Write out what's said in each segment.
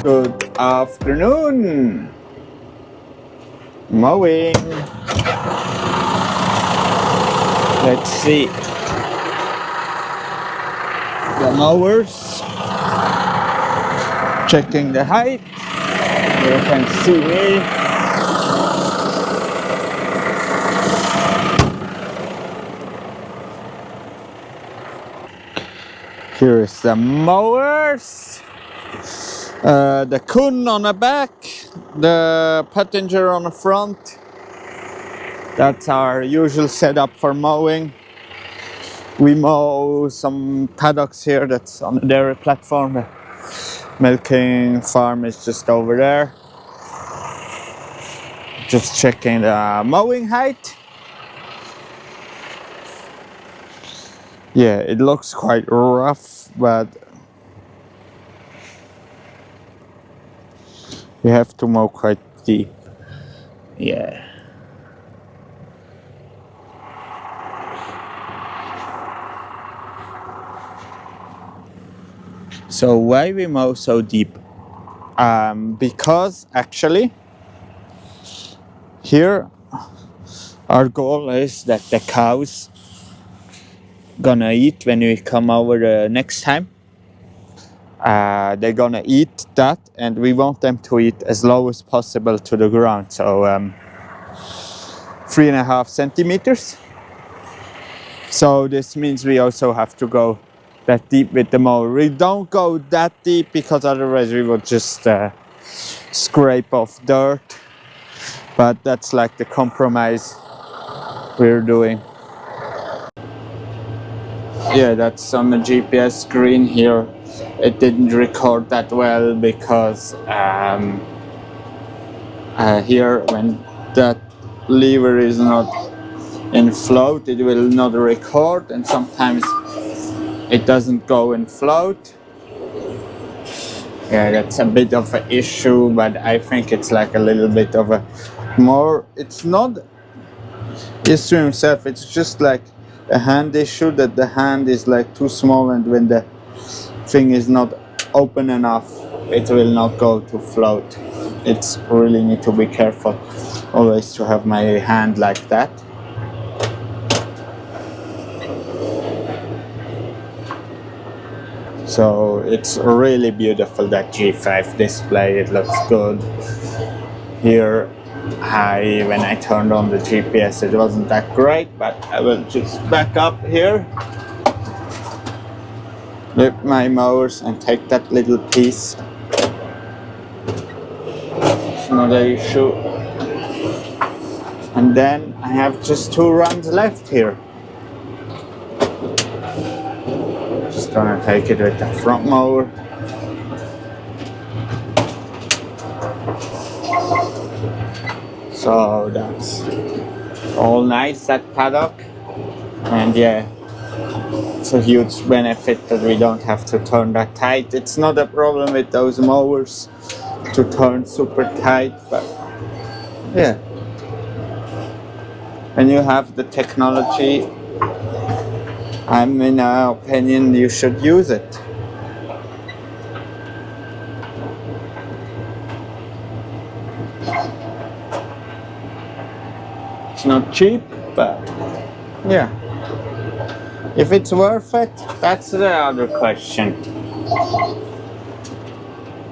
Good afternoon. Mowing. Let's see. The mowers. Checking the height. You can see me. Here is the mowers. The Kuhn on the back, the Pöttinger on the front. That's our usual setup for mowing. We mow some paddocks here that's on the dairy platform. The milking farm is just over there. Just checking the mowing height. Yeah, it looks quite rough, but you have to mow quite deep. Yeah. So why we mow so deep? Because actually here our goal is that the cows gonna eat when we come over the next time. They're gonna eat that, and we want them to eat as low as possible to the ground. So 3.5 centimeters. So this means we also have to go that deep with the mower. We don't go that deep because otherwise we would just scrape off dirt. But that's like the compromise we're doing. Yeah, that's on the GPS screen here. It didn't record that well because here when that lever is not in float, it will not record, and sometimes it doesn't go in float. Yeah, that's a bit of an issue, but I think it's like a little bit of a more, it's not issue himself, it's just like a hand issue, that the hand is like too small, and when the thing is not open enough, it will not go to float. It's really need to be careful always to have my hand like that. So it's really beautiful, that G5 display, it looks good. Here when I turned on the GPS, it wasn't that great, but I will just back up here, lift my mowers and take that little piece. It's not an issue. And then I have just 2 runs left here. Just gonna take it with the front mower. So that's all nice, that paddock. And yeah, it's a huge benefit that we don't have to turn that tight. It's not a problem with those mowers to turn super tight, but yeah, when you have the technology, I'm in my opinion you should use it. It's not cheap, but yeah, if it's worth it, that's the other question.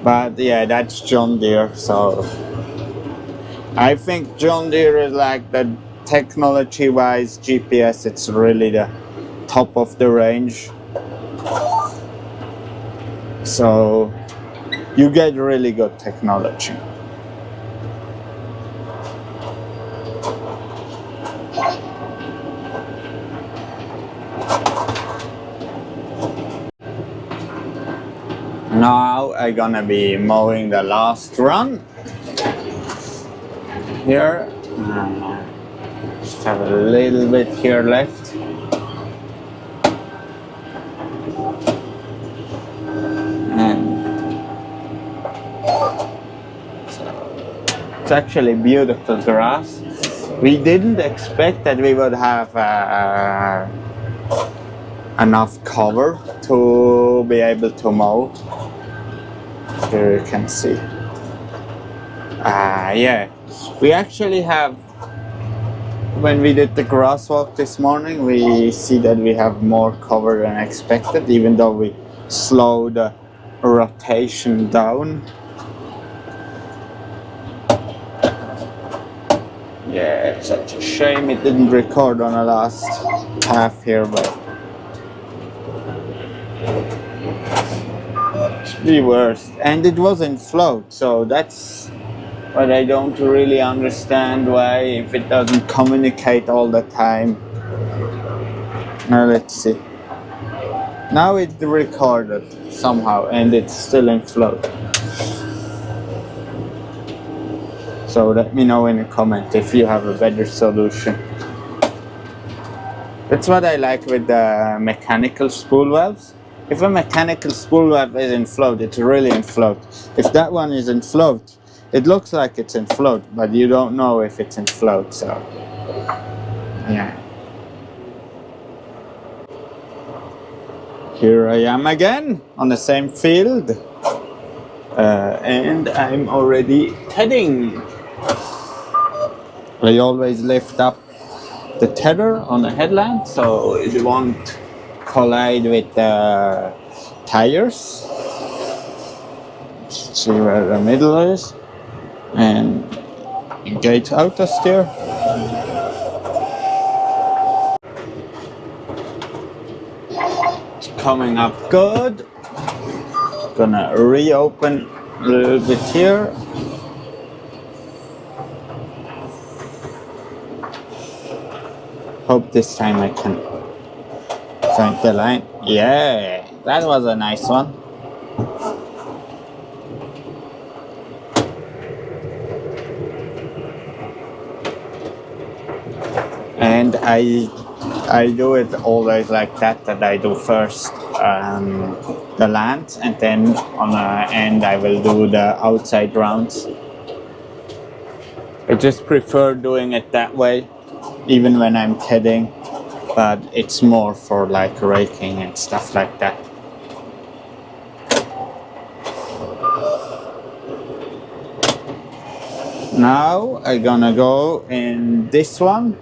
But yeah, that's John Deere. So I think John Deere is like the technology wise GPS, it's really the top of the range. So you get really good technology. Now I'm gonna be mowing the last run here. Just have a little bit here left. And so it's actually beautiful grass. We didn't expect that we would have enough cover to be able to mow. Here you can see. Yeah, we actually have, when we did the grass walk this morning, we see that we have more cover than expected, even though we slowed the rotation down. Yeah, it's such a shame it didn't record on the last half here, but it's the worst. And it was in float, so that's what I don't really understand, why, if it doesn't communicate all the time. Now let's see. Now it's recorded somehow and it's still in float. So let me know in a comment if you have a better solution. That's what I like with the mechanical spool valves. If a mechanical spool valve is in float, it's really in float. If that one is in float, it looks like it's in float, but you don't know if it's in float, so yeah. Here I am again on the same field, and I'm already heading. I always lift up the tether on the headlamp so it won't collide with the tires. Let's see where the middle is, and engage auto steer. It's coming up good. Gonna reopen a little bit here. Hope this time I can find the line. Yeah, that was a nice one. And I do it always like that I do first the land, and then on the end I will do the outside rounds. I just prefer doing it that way, even when I'm tedding, but it's more for like raking and stuff like that. Now I'm gonna go in this one.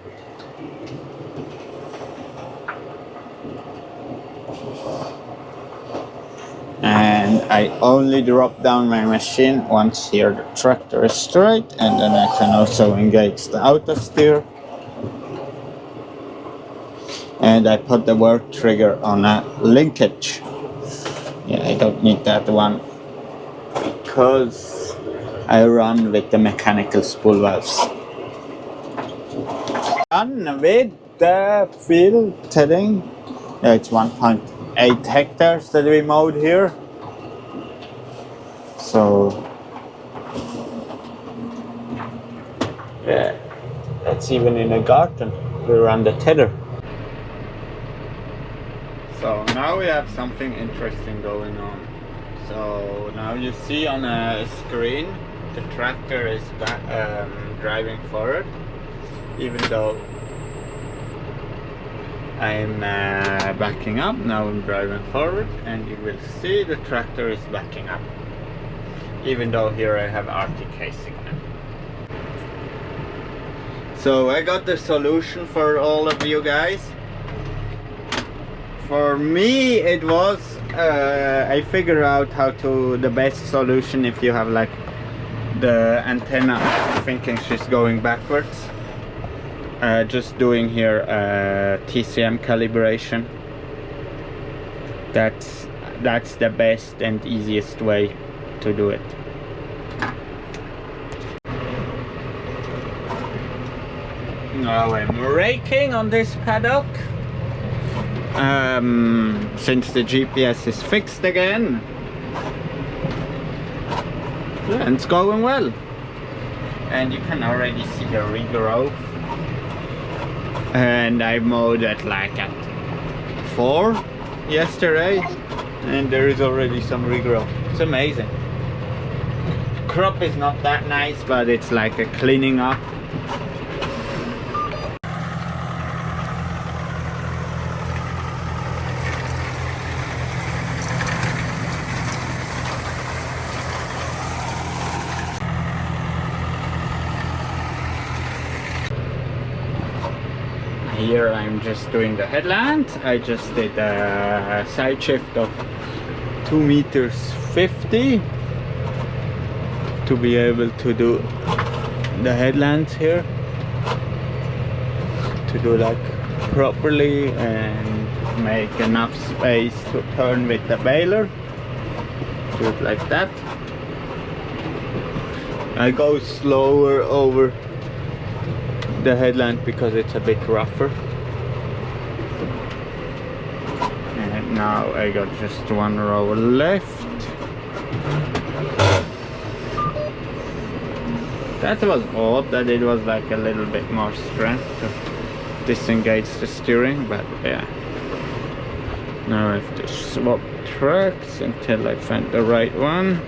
And I only drop down my machine once here the tractor is straight, and then I can also engage the auto steer. And I put the work trigger on a linkage. Yeah, I don't need that one because I run with the mechanical spool valves. Done with the field tedding. Yeah, it's 1.8 hectares that we mowed here. So yeah, that's even in a garden. We run the tether. So now we have something interesting going on. So now you see on a screen the tractor is driving forward, even though I'm backing up. Now I'm driving forward, and you will see the tractor is backing up, even though here I have RTK signal. So I got the solution for all of you guys. For me it was I figured out how to the best solution if you have like the antenna thinking she's going backwards. Just doing here TCM calibration. That's the best and easiest way to do it. Now I'm raking on this paddock. Since the GPS is fixed again. Yeah, and it's going well. And you can already see the regrowth. And I mowed it like at 4 yesterday, and there is already some regrowth. It's amazing. Crop is not that nice, but it's like a cleaning up. here I'm just doing the headland. I just did a side shift of 2 meters 50 to be able to do the headlands here, to do like properly and make enough space to turn with the baler. Do it like that. I go slower over the headland because it's a bit rougher. And now I got just 1 row left. That was odd that it was like a little bit more strength to disengage the steering, but yeah. Now I have to swap tracks until I find the right one.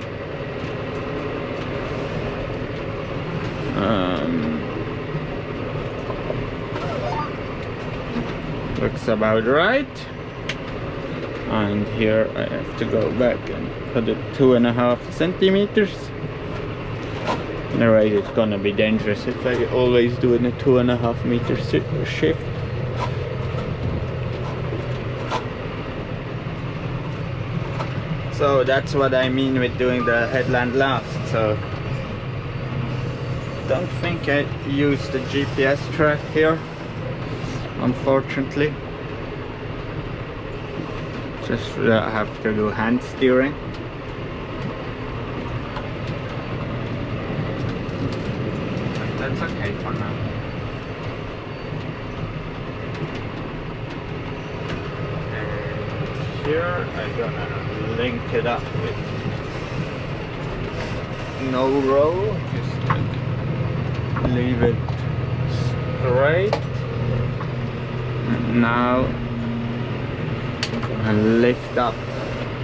Looks about right. And here I have to go back and put it 2.5 centimeters. Otherwise it's gonna be dangerous if I always do it in a 2.5 meter shift. So that's what I mean with doing the headland last. So don't think I use the GPS track here, unfortunately. Just have to do hand steering. But that's okay for now. And here I'm gonna link it up with no row, just like leave it straight. And now and lift up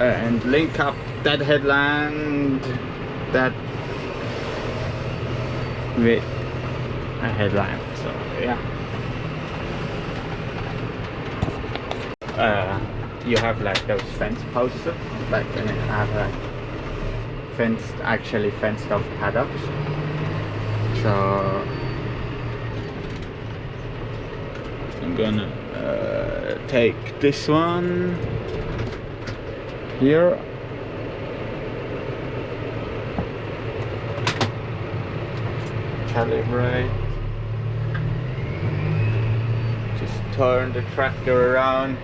and link up that headland, that with a headland. So yeah, you have like those fence posts, like when you have like actually fenced off paddocks. So I'm gonna take this one here, calibrate, just turn the tractor around.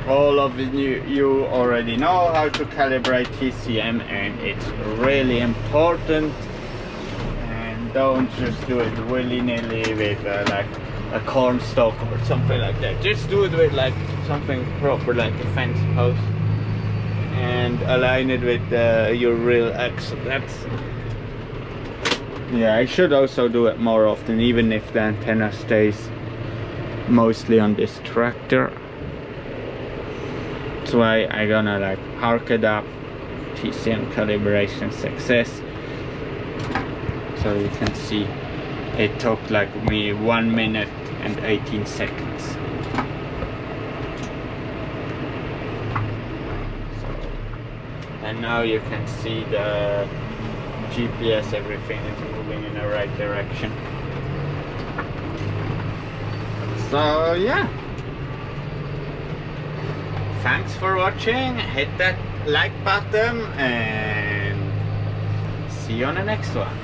All of you already know how to calibrate TCM, and it's really important. And don't just do it willy-nilly with like a corn stalk or something like that. Just do it with like something proper, like a fence post, and align it with your real axle. That's, yeah, I should also do it more often, even if the antenna stays mostly on this tractor. That's why I'm gonna like arc it up, TCM calibration success. So you can see it took like me 1 minute and 18 seconds. And now you can see the GPS, everything is moving in the right direction. So yeah, thanks for watching. Hit that like button and see you on the next one.